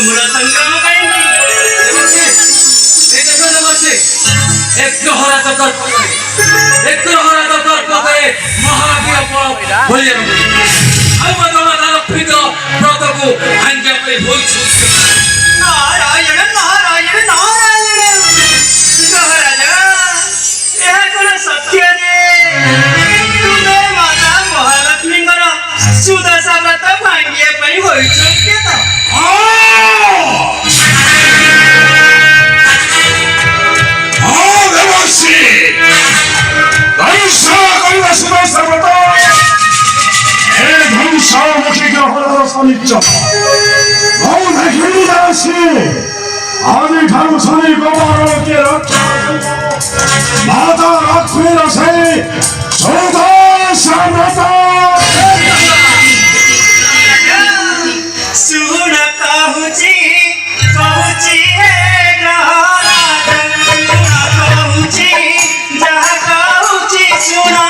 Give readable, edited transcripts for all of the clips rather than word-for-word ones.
তোমরা সংগ্রাম করেননি। একটু হরাত তর্ক করে মহাবীর বলিয়া আমার তোমার আরক্ষিত ব্রতকু আঞ্জা করে বলছি নারায়ণ নারায়ণ নারায়ণ মহারাজা ଏହା কোন সত্য যে তুমি মাতা মহালক্ষ্মীଙ୍କର সুদশা ব্রত ভাଙ୍ଗিয়া ପାଇଁ ହୋଇଛ କେତ माता लक्ष्मी सुन कहूची कहूची हे कहूची जहाँ कहूची सुना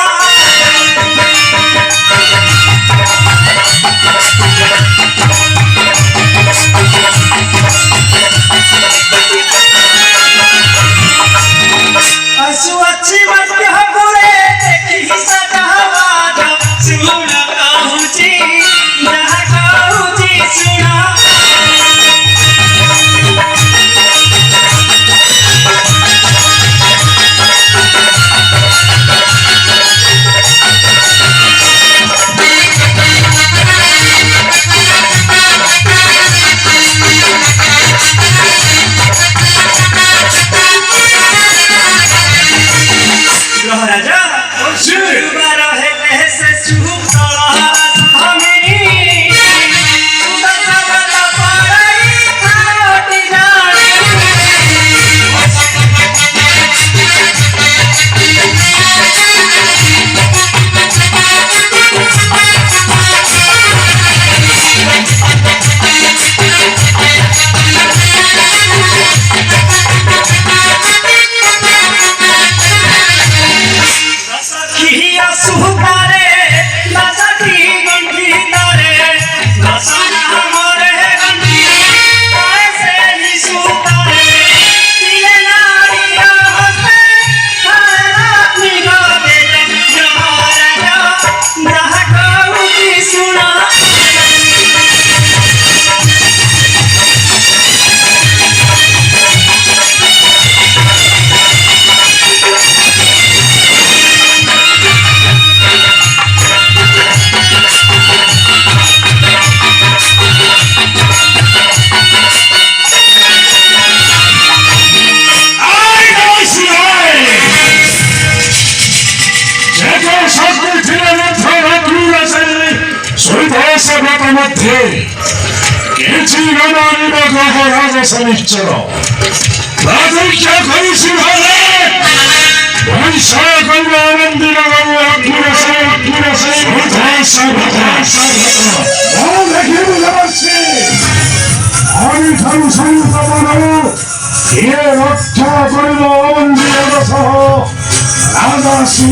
असु अच्छी मध्य पूरे देखी सदावाद सुन कहूची जहाँ कहूची सुना राजा दोबारा है ऐसे चुप तड़ा हमें उधर बता पाई खारोटी जाने किया सुहारे दादा की गंठी तारे दादा हमारे गंठी ऐसे ही सुहारे ये नारिया हंसे हरा निगा दे जहारा जहाँ कहूँ सुना शनिश्चर प्रातुष्य करुषिभाले वंशा कल्याणंदिन अग्निरसे सुधासा देखी बुझाচ্ছে আমি ঠারু সংক্রমণ এ রক্ষা করিল অবন্দিত সহ রাজা শ্রী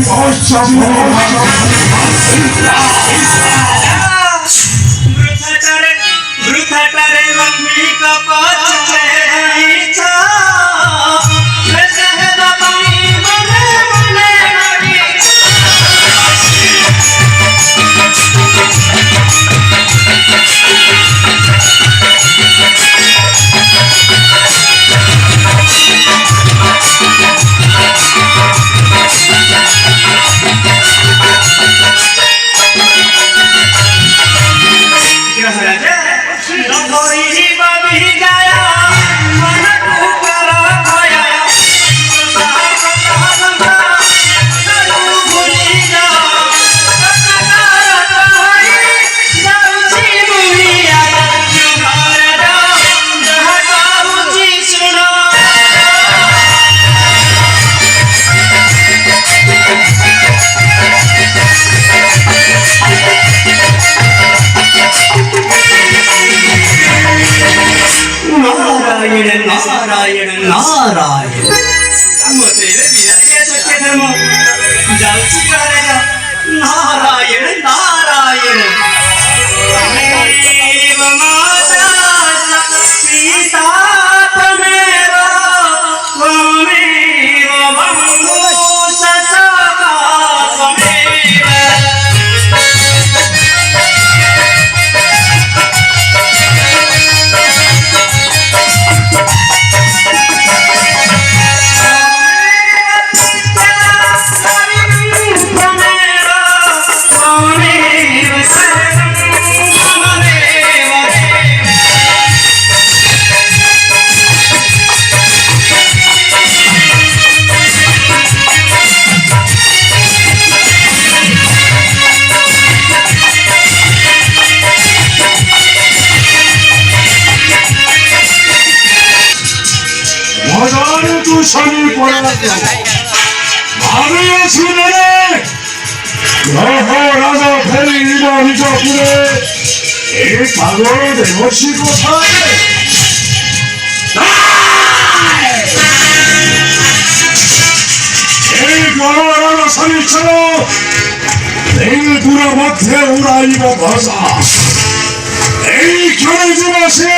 वृथाटारे लक्ष्मी का पच इच्छा वैसे है दबाई मने मने लगी राजा नखोरी बाबी जाया मन ऊपर आया भूली जा सुनो नारायण नारायण नारायण मोतेरे बिना के सत्य धर्म जाऊची करायला नारायण नारायण देव माता शक्ती শনি পরাক্রম ভাবিয়েছি মনে গ্রহ রাজা ফেরি নিজপুরে এই পাগল দেবর্ষি কোথায় এই গ্রহ রাজা শনিশ্চর ভেঙে মধ্যে উড়াইব ভাষা এইখানে দিবসে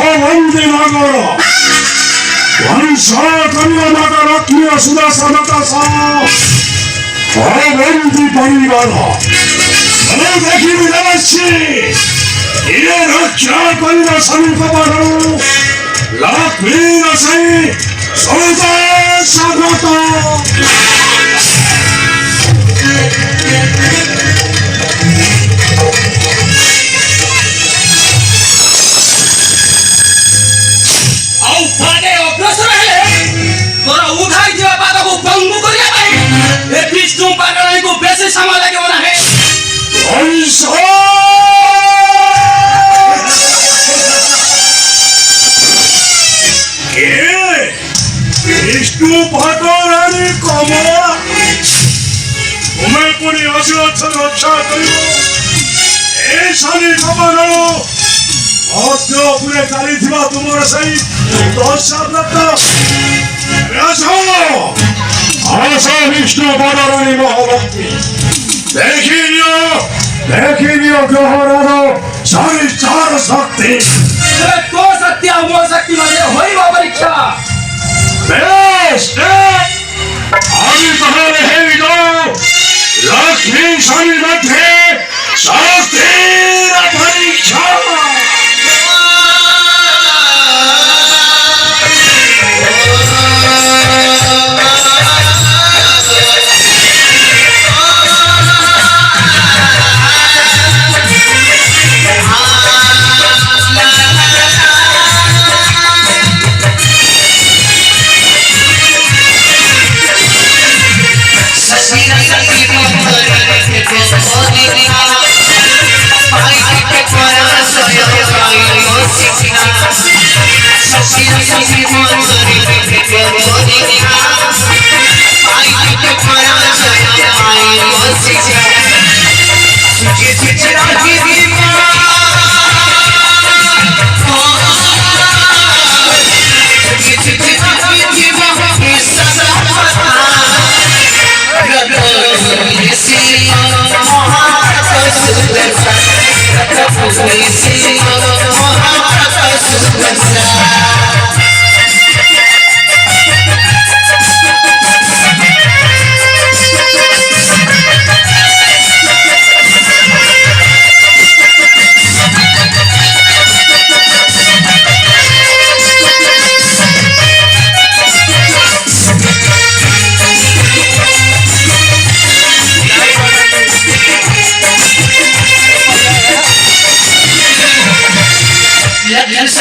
অবন্দী নগর বংশ কন্যা নগর রত্নীয় সুদাসনতাস অবন্দী পরিবার দেখি বুঝাচ্ছি এ রক্ষা করিব সংকপর লক্ষ্মী রসাই স্বাগত विष्णु पाटन को बेसी समय लाग्यो भने विष्णु पाटरानी कमला तुम्हें पुणी अशिरक्ष रक्षा करिब ए शनि खबर मध्यपुरे चालिथिबा तुमर सही दशाव्रत आशा विष्णु पाटरानी महाभक्ति देखिनियो ग्रहरार शनि चार शक्ति तो सत्य मो शक्ति मध्ये होइन परीक्षा बेश আমি তাহলে হেরি যাও লক্ষ্মী শনি মধ্যে শাস্ত্রের পরীক্ষা Yes,